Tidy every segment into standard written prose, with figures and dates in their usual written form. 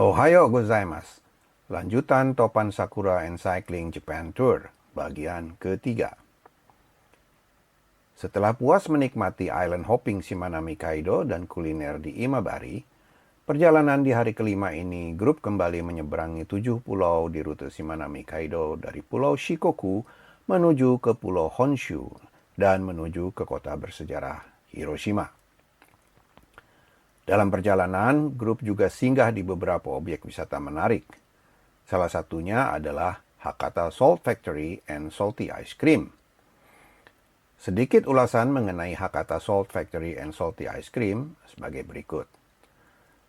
Ohayo gozaimasu. Lanjutan Topan Sakura and Cycling Japan Tour, bagian ketiga. Setelah puas menikmati island hopping Shimanami Kaido dan kuliner di Imabari, perjalanan di hari kelima ini grup kembali menyeberangi 7 pulau di rute Shimanami Kaido dari Pulau Shikoku menuju ke Pulau Honshu dan menuju ke kota bersejarah Hiroshima. Dalam perjalanan, grup juga singgah di beberapa objek wisata menarik. Salah satunya adalah Hakata Salt Factory and Salty Ice Cream. Sedikit ulasan mengenai Hakata Salt Factory and Salty Ice Cream sebagai berikut.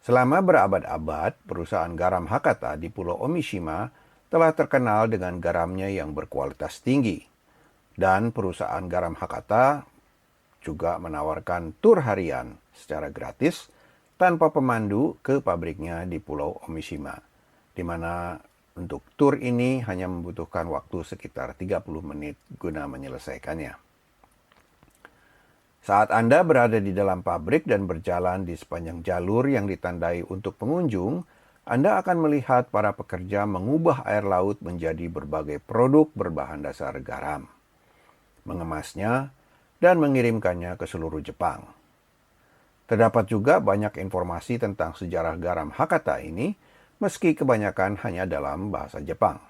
Selama berabad-abad, perusahaan garam Hakata di Pulau Omishima telah terkenal dengan garamnya yang berkualitas tinggi. Dan perusahaan garam Hakata juga menawarkan tur harian secara gratis tanpa pemandu ke pabriknya di Pulau Omishima, di mana untuk tur ini hanya membutuhkan waktu sekitar 30 menit guna menyelesaikannya. Saat Anda berada di dalam pabrik dan berjalan di sepanjang jalur yang ditandai untuk pengunjung, Anda akan melihat para pekerja mengubah air laut menjadi berbagai produk berbahan dasar garam, mengemasnya, dan mengirimkannya ke seluruh Jepang. Terdapat juga banyak informasi tentang sejarah garam Hakata ini, meski kebanyakan hanya dalam bahasa Jepang.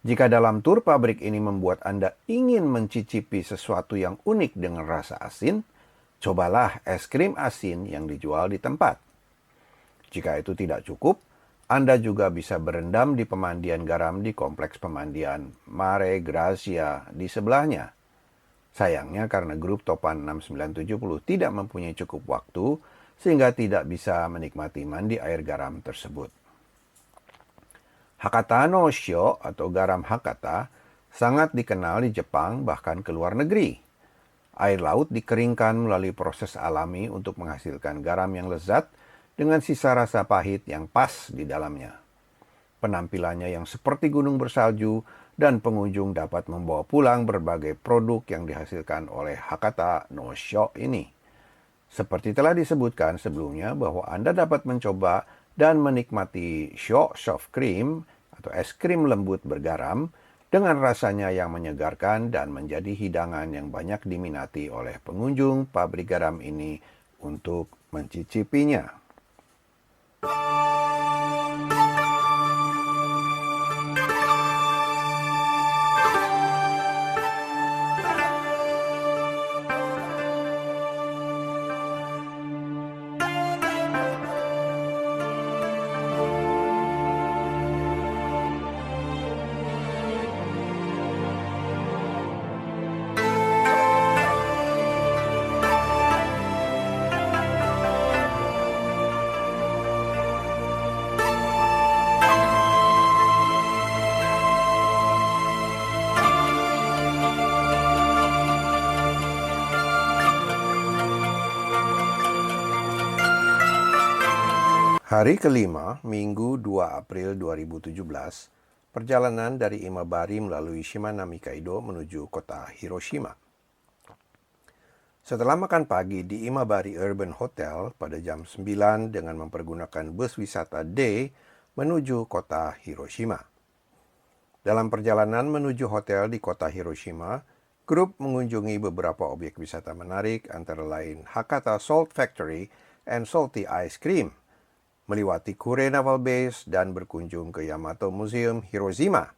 Jika dalam tur pabrik ini membuat Anda ingin mencicipi sesuatu yang unik dengan rasa asin, cobalah es krim asin yang dijual di tempat. Jika itu tidak cukup, Anda juga bisa berendam di pemandian garam di kompleks pemandian Mare Grazia di sebelahnya. Sayangnya karena grup Topan 6970 tidak mempunyai cukup waktu, sehingga tidak bisa menikmati mandi air garam tersebut. Hakata no Shio atau garam Hakata sangat dikenal di Jepang bahkan ke luar negeri. Air laut dikeringkan melalui proses alami untuk menghasilkan garam yang lezat dengan sisa rasa pahit yang pas di dalamnya. Penampilannya yang seperti gunung bersalju dan pengunjung dapat membawa pulang berbagai produk yang dihasilkan oleh Hakata no Shio ini. Seperti telah disebutkan sebelumnya bahwa Anda dapat mencoba dan menikmati Shio soft cream atau es krim lembut bergaram dengan rasanya yang menyegarkan dan menjadi hidangan yang banyak diminati oleh pengunjung pabrik garam ini untuk mencicipinya. Hari kelima, Minggu 2 April 2017, perjalanan dari Imabari melalui Shimanami Kaido menuju kota Hiroshima. Setelah makan pagi di Imabari Urban Hotel pada jam 9 dengan mempergunakan bus wisata D menuju kota Hiroshima. Dalam perjalanan menuju hotel di kota Hiroshima, grup mengunjungi beberapa objek wisata menarik antara lain Hakata Salt Factory and Salty Ice Cream, melewati Kure Naval Base dan berkunjung ke Yamato Museum Hiroshima.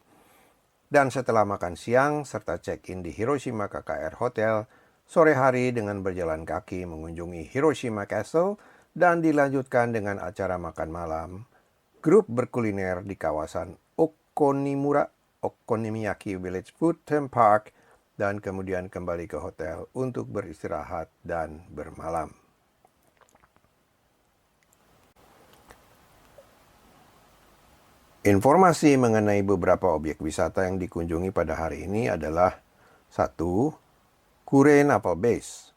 Dan setelah makan siang serta check-in di Hiroshima KKR Hotel, sore hari dengan berjalan kaki mengunjungi Hiroshima Castle dan dilanjutkan dengan acara makan malam. Grup berkuliner di kawasan Okonomiyaki Village Food Theme Park dan kemudian kembali ke hotel untuk beristirahat dan bermalam. Informasi mengenai beberapa objek wisata yang dikunjungi pada hari ini adalah 1. Kure Naval Base.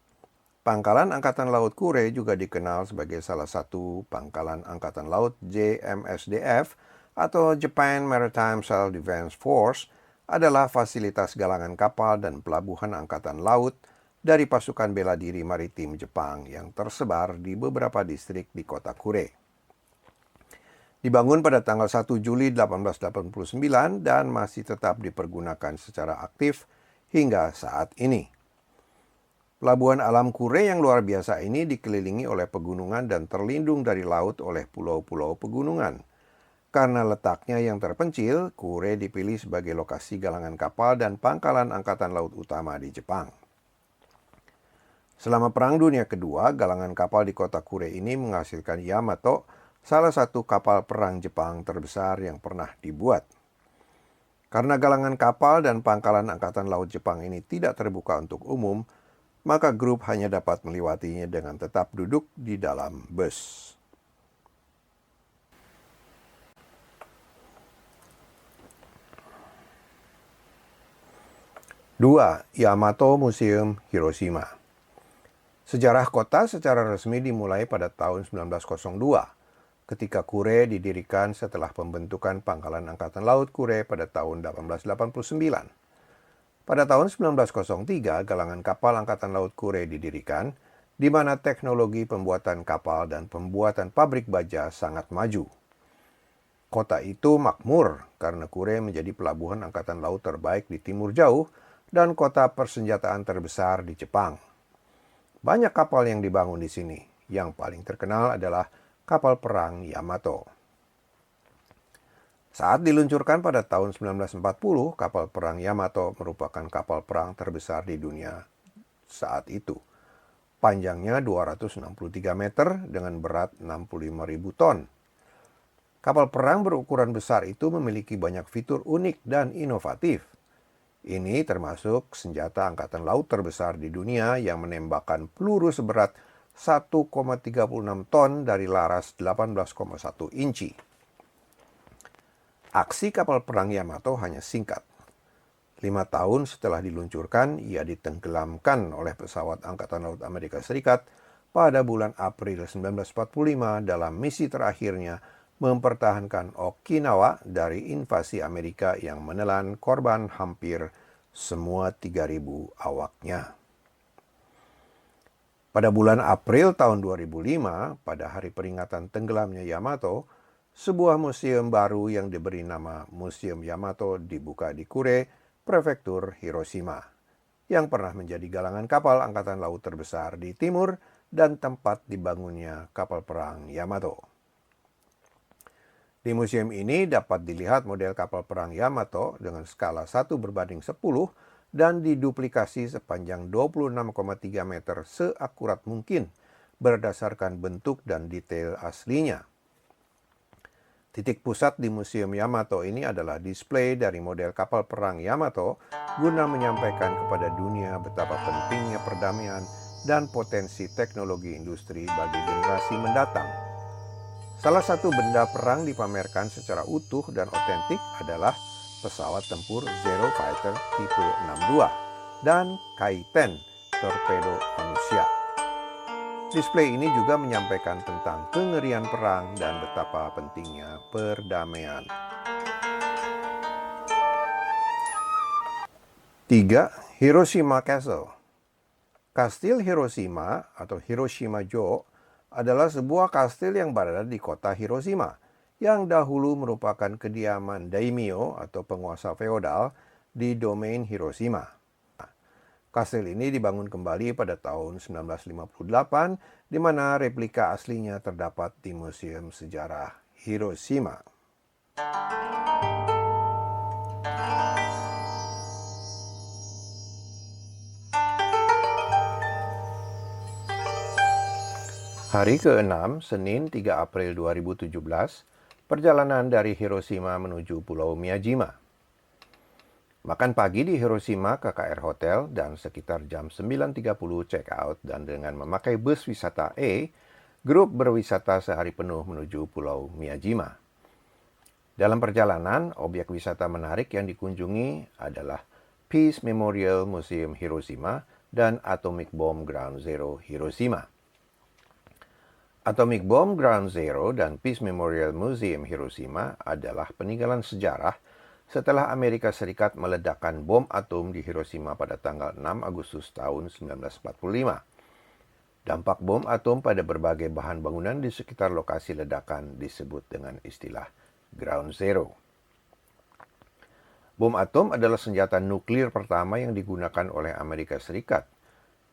Pangkalan Angkatan Laut Kure juga dikenal sebagai salah satu pangkalan Angkatan Laut JMSDF atau Japan Maritime Self-Defense Force adalah fasilitas galangan kapal dan pelabuhan Angkatan Laut dari pasukan bela diri maritim Jepang yang tersebar di beberapa distrik di kota Kure. Dibangun pada tanggal 1 Juli 1889 dan masih tetap dipergunakan secara aktif hingga saat ini. Pelabuhan alam Kure yang luar biasa ini dikelilingi oleh pegunungan dan terlindung dari laut oleh pulau-pulau pegunungan. Karena letaknya yang terpencil, Kure dipilih sebagai lokasi galangan kapal dan pangkalan angkatan laut utama di Jepang. Selama Perang Dunia Kedua, galangan kapal di kota Kure ini menghasilkan Yamato, salah satu kapal perang Jepang terbesar yang pernah dibuat. Karena galangan kapal dan pangkalan angkatan laut Jepang ini tidak terbuka untuk umum, maka grup hanya dapat melewatinya dengan tetap duduk di dalam bus. Dua, Yamato Museum Hiroshima. Sejarah kota secara resmi dimulai pada tahun 1902, ketika Kure didirikan setelah pembentukan Pangkalan Angkatan Laut Kure pada tahun 1889. Pada tahun 1903, galangan kapal Angkatan Laut Kure didirikan, di mana teknologi pembuatan kapal dan pembuatan pabrik baja sangat maju. Kota itu makmur karena Kure menjadi pelabuhan Angkatan Laut terbaik di Timur Jauh dan kota persenjataan terbesar di Jepang. Banyak kapal yang dibangun di sini. Yang paling terkenal adalah kapal perang Yamato. Saat diluncurkan pada tahun 1940, kapal perang Yamato merupakan kapal perang terbesar di dunia saat itu. Panjangnya 263 meter dengan berat 65.000 ton. Kapal perang berukuran besar itu memiliki banyak fitur unik dan inovatif. Ini termasuk senjata angkatan laut terbesar di dunia yang menembakkan peluru seberat 1,36 ton dari laras 18,1 inci. Aksi kapal perang Yamato hanya singkat. 5 tahun setelah diluncurkan, ia ditenggelamkan oleh pesawat Angkatan Laut Amerika Serikat pada bulan April 1945 dalam misi terakhirnya mempertahankan Okinawa dari invasi Amerika yang menelan korban hampir semua 3.000 awaknya. Pada bulan April tahun 2005, pada hari peringatan tenggelamnya Yamato, sebuah museum baru yang diberi nama Museum Yamato dibuka di Kure, Prefektur Hiroshima, yang pernah menjadi galangan kapal angkatan laut terbesar di timur dan tempat dibangunnya kapal perang Yamato. Di museum ini dapat dilihat model kapal perang Yamato dengan skala 1:10 dan diduplikasi sepanjang 26,3 meter seakurat mungkin berdasarkan bentuk dan detail aslinya. Titik pusat di Museum Yamato ini adalah display dari model kapal perang Yamato guna menyampaikan kepada dunia betapa pentingnya perdamaian dan potensi teknologi industri bagi generasi mendatang. Salah satu benda perang dipamerkan secara utuh dan otentik adalah pesawat tempur Zero Fighter tipe 62 dan Kaiten, torpedo manusia. Display ini juga menyampaikan tentang kengerian perang dan betapa pentingnya perdamaian. 3. Hiroshima Castle. Kastil Hiroshima atau Hiroshima-jo adalah sebuah kastil yang berada di kota Hiroshima, yang dahulu merupakan kediaman daimyo atau penguasa feodal di domain Hiroshima. Kastil ini dibangun kembali pada tahun 1958, di mana replika aslinya terdapat di Museum Sejarah Hiroshima. Hari ke-6, Senin 3 April 2017, perjalanan dari Hiroshima menuju Pulau Miyajima. Makan pagi di Hiroshima KKR Hotel dan sekitar jam 9.30 check out dan dengan memakai bus wisata E, grup berwisata sehari penuh menuju Pulau Miyajima. Dalam perjalanan, objek wisata menarik yang dikunjungi adalah Peace Memorial Museum Hiroshima dan Atomic Bomb Ground Zero Hiroshima. Atomic Bomb Ground Zero dan Peace Memorial Museum Hiroshima adalah peninggalan sejarah setelah Amerika Serikat meledakkan bom atom di Hiroshima pada tanggal 6 Agustus tahun 1945. Dampak bom atom pada berbagai bahan bangunan di sekitar lokasi ledakan disebut dengan istilah ground zero. Bom atom adalah senjata nuklir pertama yang digunakan oleh Amerika Serikat,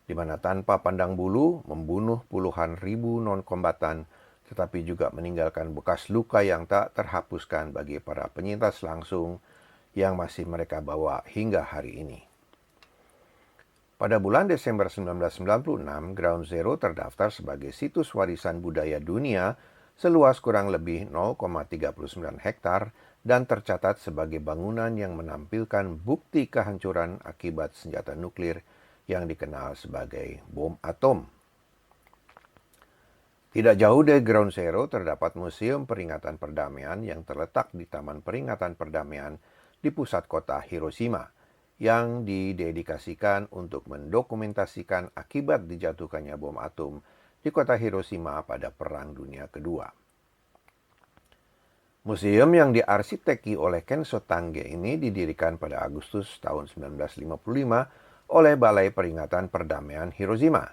di mana tanpa pandang bulu membunuh puluhan ribu non-kombatan, tetapi juga meninggalkan bekas luka yang tak terhapuskan bagi para penyintas langsung yang masih mereka bawa hingga hari ini. Pada bulan Desember 1996, Ground Zero terdaftar sebagai situs warisan budaya dunia seluas kurang lebih 0,39 hektar dan tercatat sebagai bangunan yang menampilkan bukti kehancuran akibat senjata nuklir yang dikenal sebagai bom atom. Tidak jauh dari Ground Zero terdapat Museum Peringatan Perdamaian yang terletak di Taman Peringatan Perdamaian di pusat kota Hiroshima, yang didedikasikan untuk mendokumentasikan akibat dijatuhkannya bom atom di kota Hiroshima pada Perang Dunia Kedua. Museum yang diarsiteki oleh Kenzo Tange ini didirikan pada Agustus tahun 1955 oleh Balai Peringatan Perdamaian Hiroshima.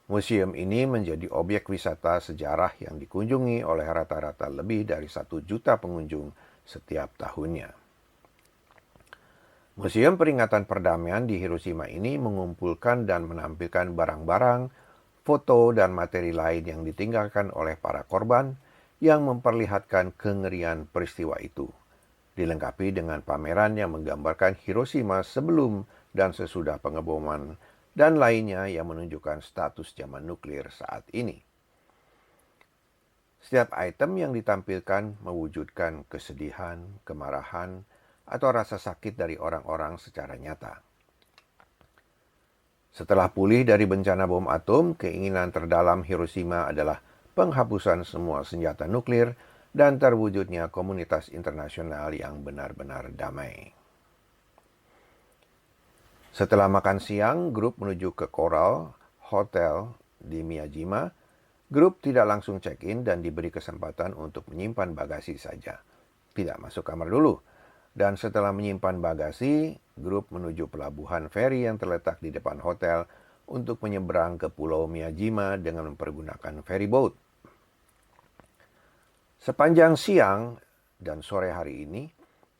Museum ini menjadi objek wisata sejarah yang dikunjungi oleh rata-rata lebih dari 1 juta pengunjung setiap tahunnya. Museum Peringatan Perdamaian di Hiroshima ini mengumpulkan dan menampilkan barang-barang, foto, dan materi lain yang ditinggalkan oleh para korban yang memperlihatkan kengerian peristiwa itu, dilengkapi dengan pameran yang menggambarkan Hiroshima sebelum dan sesudah pengeboman dan lainnya yang menunjukkan status zaman nuklir saat ini. Setiap item yang ditampilkan mewujudkan kesedihan, kemarahan, atau rasa sakit dari orang-orang secara nyata. Setelah pulih dari bencana bom atom, keinginan terdalam Hiroshima adalah penghapusan semua senjata nuklir dan terwujudnya komunitas internasional yang benar-benar damai. Setelah makan siang, grup menuju ke Coral Hotel di Miyajima. Grup tidak langsung check-in dan diberi kesempatan untuk menyimpan bagasi saja. Tidak masuk kamar dulu. Dan setelah menyimpan bagasi, grup menuju pelabuhan feri yang terletak di depan hotel untuk menyeberang ke Pulau Miyajima dengan mempergunakan ferry boat. Sepanjang siang dan sore hari ini,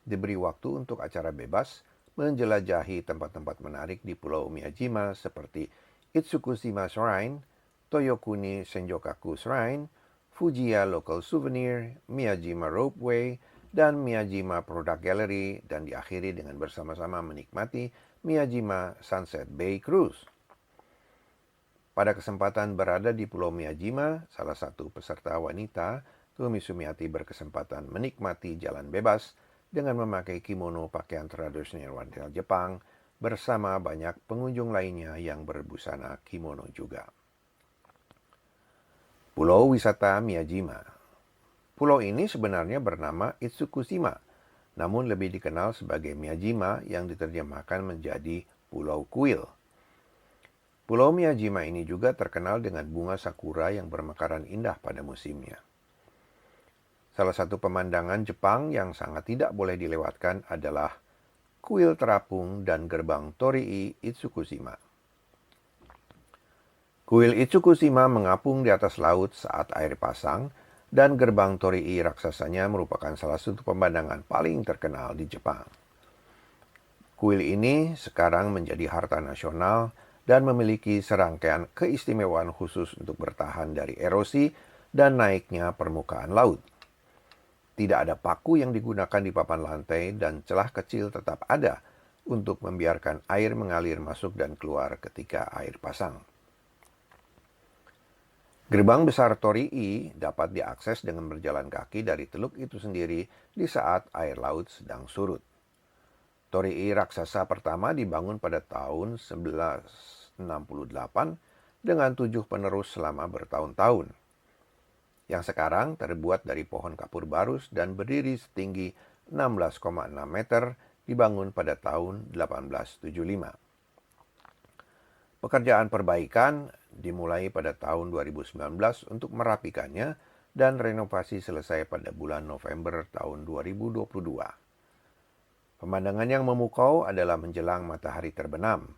diberi waktu untuk acara bebas menjelajahi tempat-tempat menarik di Pulau Miyajima seperti Itsukushima Shrine, Toyokuni Senjokaku Shrine, Fujiya Local Souvenir, Miyajima Ropeway, dan Miyajima Product Gallery, dan diakhiri dengan bersama-sama menikmati Miyajima Sunset Bay Cruise. Pada kesempatan berada di Pulau Miyajima, salah satu peserta wanita, Kumi Sumiati, berkesempatan menikmati jalan bebas dengan memakai kimono pakaian tradisional wanita Jepang bersama banyak pengunjung lainnya yang berbusana kimono juga. Pulau Wisata Miyajima. Pulau ini sebenarnya bernama Itsukushima, namun lebih dikenal sebagai Miyajima yang diterjemahkan menjadi Pulau Kuil. Pulau Miyajima ini juga terkenal dengan bunga sakura yang bermekaran indah pada musimnya. Salah satu pemandangan Jepang yang sangat tidak boleh dilewatkan adalah kuil terapung dan gerbang Torii Itsukushima. Kuil Itsukushima mengapung di atas laut saat air pasang, dan gerbang Torii raksasanya merupakan salah satu pemandangan paling terkenal di Jepang. Kuil ini sekarang menjadi harta nasional dan memiliki serangkaian keistimewaan khusus untuk bertahan dari erosi dan naiknya permukaan laut. Tidak ada paku yang digunakan di papan lantai dan celah kecil tetap ada untuk membiarkan air mengalir masuk dan keluar ketika air pasang. Gerbang besar Torii dapat diakses dengan berjalan kaki dari teluk itu sendiri di saat air laut sedang surut. Torii raksasa pertama dibangun pada tahun 1168 dengan 7 penerus selama bertahun-tahun, yang sekarang terbuat dari pohon kapur barus dan berdiri setinggi 16,6 meter, dibangun pada tahun 1875. Pekerjaan perbaikan dimulai pada tahun 2019 untuk merapikannya dan renovasi selesai pada bulan November tahun 2022. Pemandangan yang memukau adalah menjelang matahari terbenam.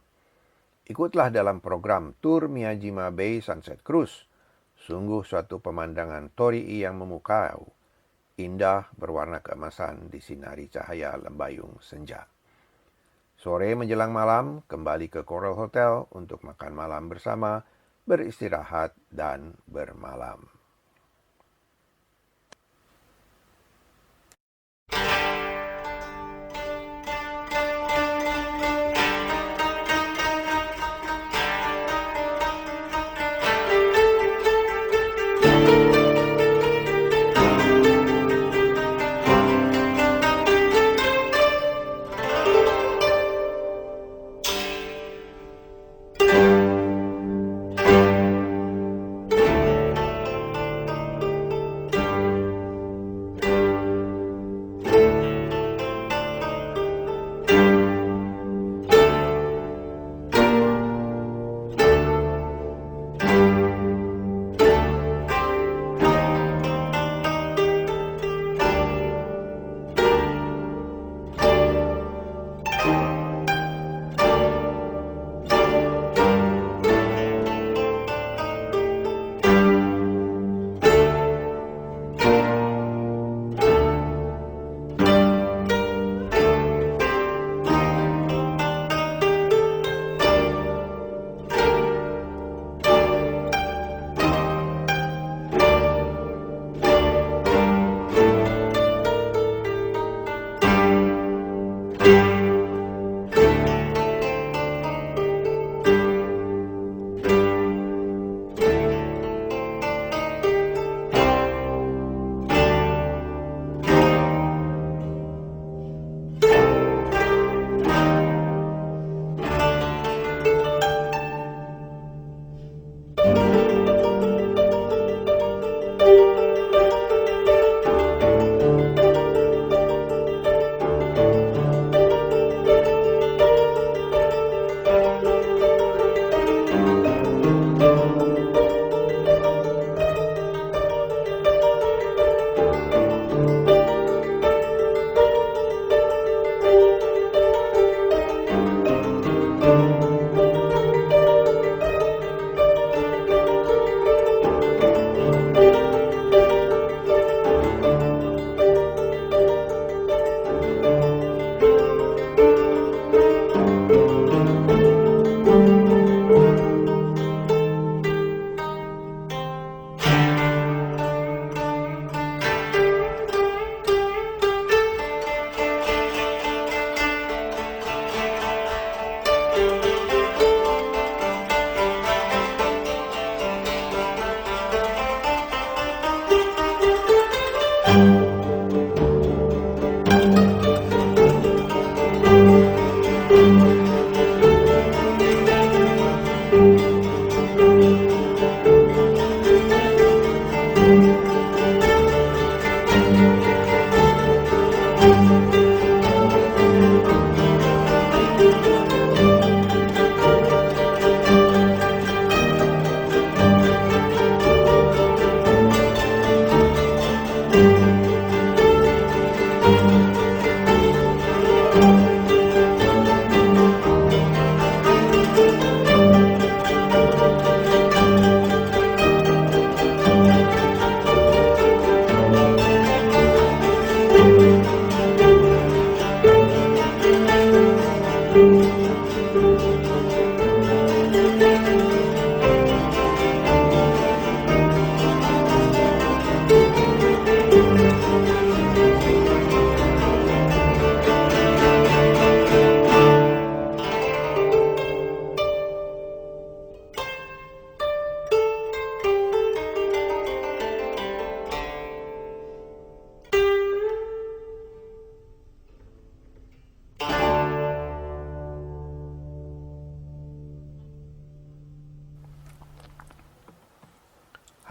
Ikutlah dalam program Tur Miyajima Bay Sunset Cruise. Sungguh suatu pemandangan Torii yang memukau. Indah berwarna keemasan disinari cahaya lembayung senja. Sore menjelang malam, kembali ke Coral Hotel untuk makan malam bersama, beristirahat, dan bermalam.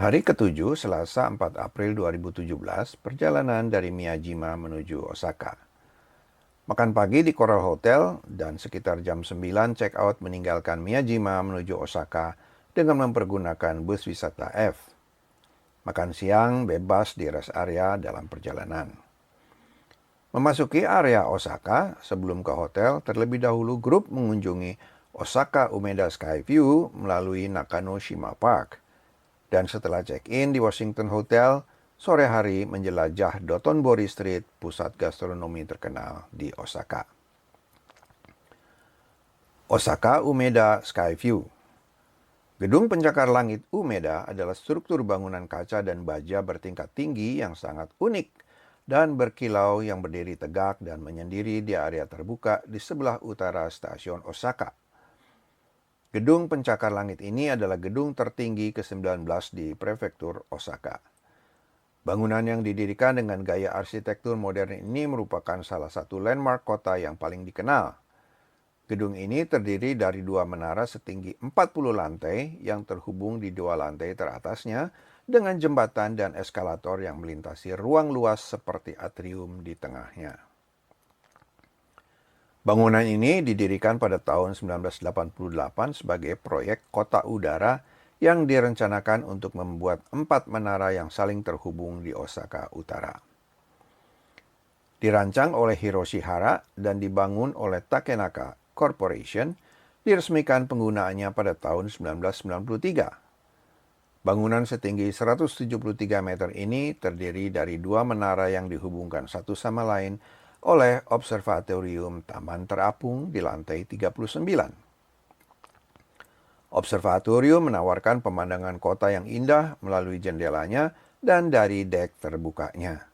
Hari ke-7, Selasa 4 April 2017, perjalanan dari Miyajima menuju Osaka. Makan pagi di Coral Hotel dan sekitar jam 9 check out meninggalkan Miyajima menuju Osaka dengan mempergunakan bus wisata F. Makan siang bebas di rest area dalam perjalanan. Memasuki area Osaka, sebelum ke hotel, terlebih dahulu grup mengunjungi Osaka Umeda Skyview melalui Nakanoshima Park. Dan setelah check-in di Washington Hotel, sore hari menjelajah Dotonbori Street, pusat gastronomi terkenal di Osaka. Osaka Umeda Skyview. Gedung pencakar langit Umeda adalah struktur bangunan kaca dan baja bertingkat tinggi yang sangat unik dan berkilau yang berdiri tegak dan menyendiri di area terbuka di sebelah utara stasiun Osaka. Gedung pencakar langit ini adalah gedung tertinggi ke-19 di prefektur Osaka. Bangunan yang didirikan dengan gaya arsitektur modern ini merupakan salah satu landmark kota yang paling dikenal. Gedung ini terdiri dari dua menara setinggi 40 lantai yang terhubung di dua lantai teratasnya dengan jembatan dan eskalator yang melintasi ruang luas seperti atrium di tengahnya. Bangunan ini didirikan pada tahun 1988 sebagai proyek kota udara yang direncanakan untuk membuat 4 menara yang saling terhubung di Osaka Utara. Dirancang oleh Hiroshi Hara dan dibangun oleh Takenaka Corporation, diresmikan penggunaannya pada tahun 1993. Bangunan setinggi 173 meter ini terdiri dari dua menara yang dihubungkan satu sama lain oleh Observatorium Taman Terapung di lantai 39. Observatorium menawarkan pemandangan kota yang indah melalui jendelanya dan dari dek terbukanya.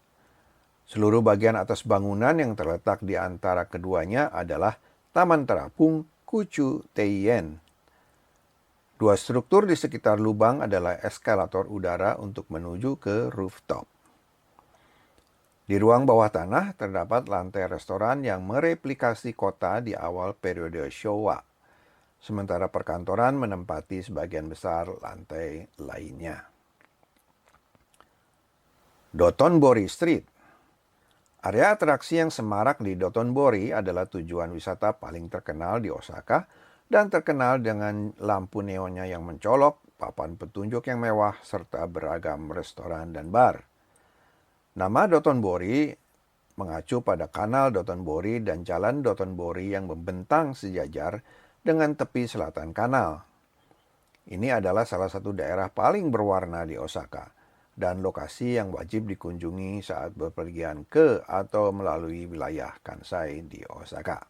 Seluruh bagian atas bangunan yang terletak di antara keduanya adalah Taman Terapung Kuchu Teien. Dua struktur di sekitar lubang adalah eskalator udara untuk menuju ke rooftop. Di ruang bawah tanah terdapat lantai restoran yang mereplikasi kota di awal periode Showa, sementara perkantoran menempati sebagian besar lantai lainnya. Dotonbori Street. Area atraksi yang semarak di Dotonbori adalah tujuan wisata paling terkenal di Osaka dan terkenal dengan lampu neonnya yang mencolok, papan petunjuk yang mewah, serta beragam restoran dan bar. Nama Dotonbori mengacu pada kanal Dotonbori dan jalan Dotonbori yang membentang sejajar dengan tepi selatan kanal. Ini adalah salah satu daerah paling berwarna di Osaka dan lokasi yang wajib dikunjungi saat bepergian ke atau melalui wilayah Kansai di Osaka.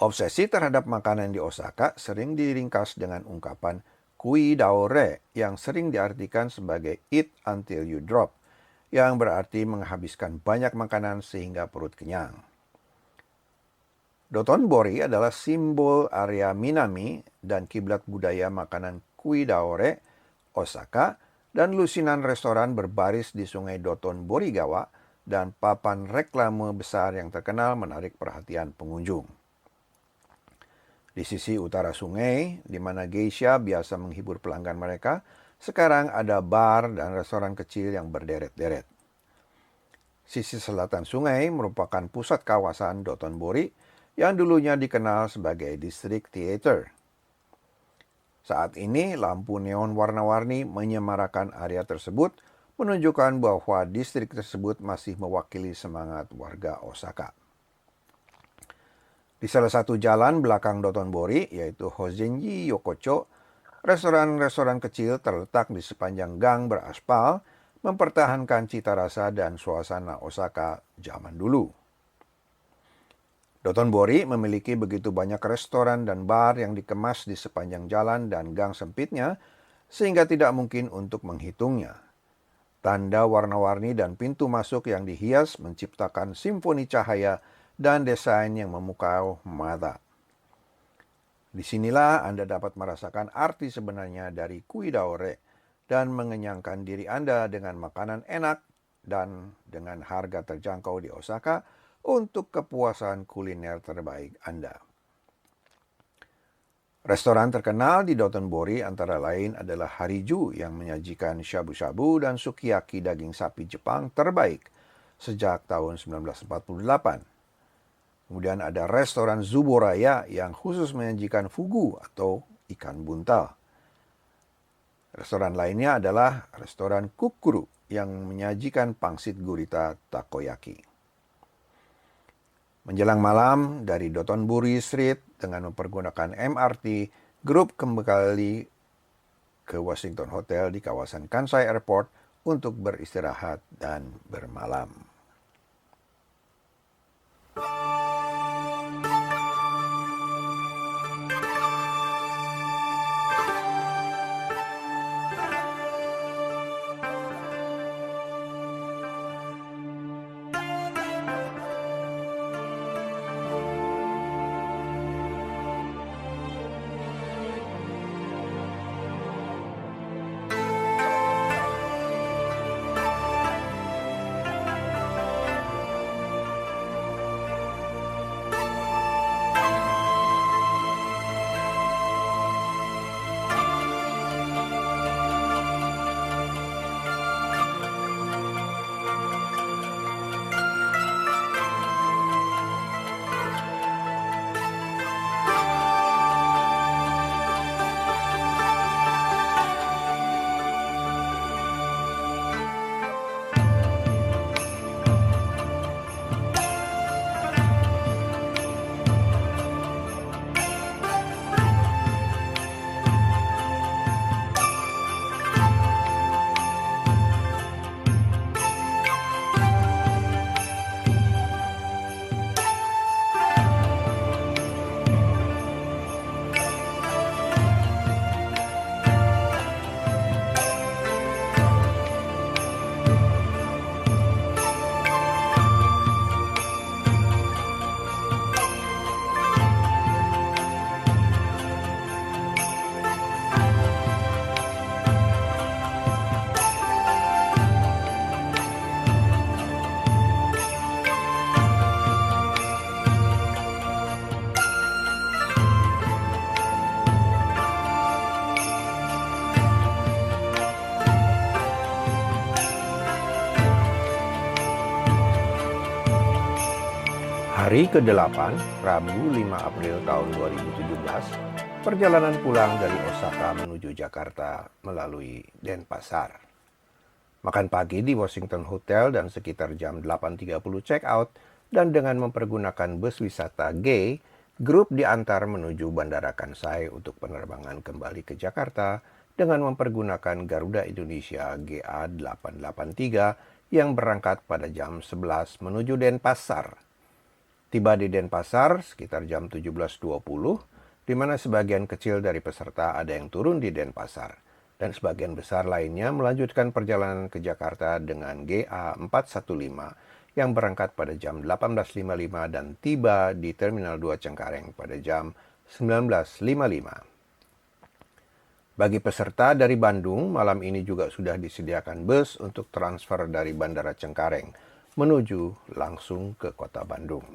Obsesi terhadap makanan di Osaka sering diringkas dengan ungkapan kui daore yang sering diartikan sebagai eat until you drop, yang berarti menghabiskan banyak makanan sehingga perut kenyang. Dotonbori adalah simbol area Minami dan kiblat budaya makanan kui daore, Osaka, dan lusinan restoran berbaris di sungai Dotonborigawa dan papan reklame besar yang terkenal menarik perhatian pengunjung. Di sisi utara sungai, di mana geisha biasa menghibur pelanggan mereka, sekarang ada bar dan restoran kecil yang berderet-deret. Sisi selatan sungai merupakan pusat kawasan Dotonbori yang dulunya dikenal sebagai distrik theater. Saat ini, lampu neon warna-warni menyemarakan area tersebut, menunjukkan bahwa distrik tersebut masih mewakili semangat warga Osaka. Di salah satu jalan belakang Dotonbori, yaitu Hozenji Yokocho, restoran-restoran kecil terletak di sepanjang gang beraspal, mempertahankan cita rasa dan suasana Osaka zaman dulu. Dotonbori memiliki begitu banyak restoran dan bar yang dikemas di sepanjang jalan dan gang sempitnya, sehingga tidak mungkin untuk menghitungnya. Tanda warna-warni dan pintu masuk yang dihias menciptakan simfoni cahaya dan desain yang memukau mata. Disinilah Anda dapat merasakan arti sebenarnya dari kui daore dan mengenyangkan diri Anda dengan makanan enak dan dengan harga terjangkau di Osaka untuk kepuasan kuliner terbaik Anda. Restoran terkenal di Dotonbori antara lain adalah Hariju yang menyajikan shabu-shabu dan sukiyaki daging sapi Jepang terbaik sejak tahun 1948. Kemudian ada restoran Zuboraya yang khusus menyajikan fugu atau ikan buntal. Restoran lainnya adalah restoran Kukuru yang menyajikan pangsit gurita takoyaki. Menjelang malam dari Dotonbury Street dengan mempergunakan MRT, grup kembali ke Washington Hotel di kawasan Kansai Airport untuk beristirahat dan bermalam. Hari ke-8, Rabu 5 April tahun 2017, perjalanan pulang dari Osaka menuju Jakarta melalui Denpasar. Makan pagi di Washington Hotel dan sekitar jam 8.30 check out, dan dengan mempergunakan bus wisata G, grup diantar menuju Bandara Kansai untuk penerbangan kembali ke Jakarta dengan mempergunakan Garuda Indonesia GA883 yang berangkat pada jam 11 menuju Denpasar. Tiba di Denpasar sekitar jam 17.20, di mana sebagian kecil dari peserta ada yang turun di Denpasar, dan sebagian besar lainnya melanjutkan perjalanan ke Jakarta dengan GA415 yang berangkat pada jam 18.55 dan tiba di Terminal 2 Cengkareng pada jam 19.55. Bagi peserta dari Bandung, malam ini juga sudah disediakan bus untuk transfer dari Bandara Cengkareng menuju langsung ke kota Bandung.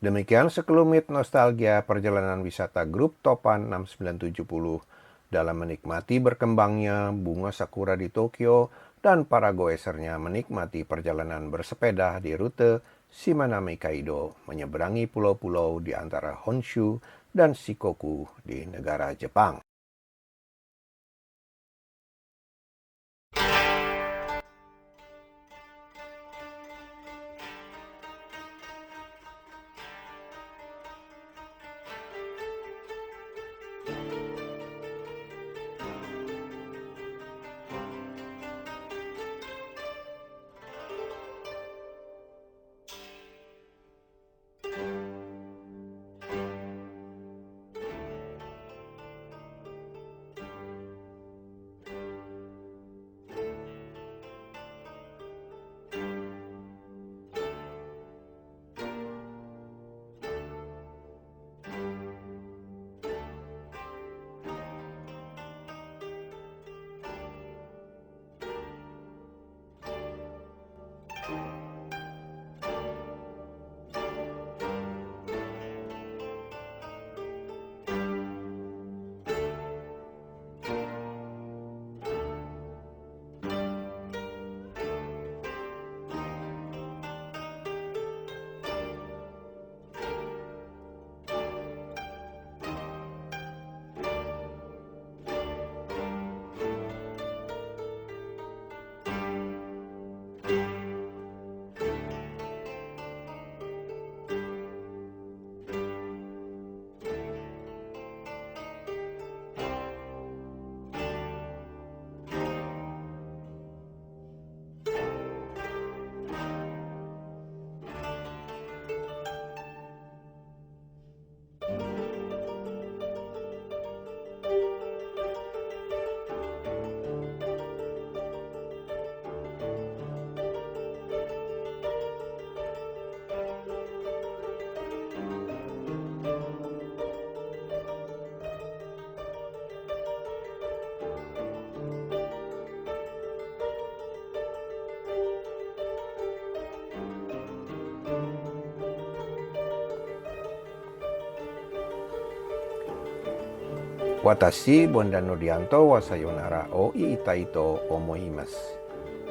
Demikian sekelumit nostalgia perjalanan wisata grup Topan 6970 dalam menikmati berkembangnya bunga sakura di Tokyo dan para goesernya menikmati perjalanan bersepeda di rute Shimanami Kaido menyeberangi pulau-pulau di antara Honshu dan Shikoku di negara Jepang. Watashi Bonda Nodianto wa sayonara o iitaito omoimasu.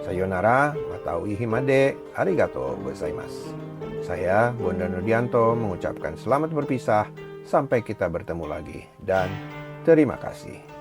Sayonara, matau ihimade, arigato gozaimasu. Saya, Bonda Nodianto, mengucapkan selamat berpisah, sampai kita bertemu lagi, dan terima kasih.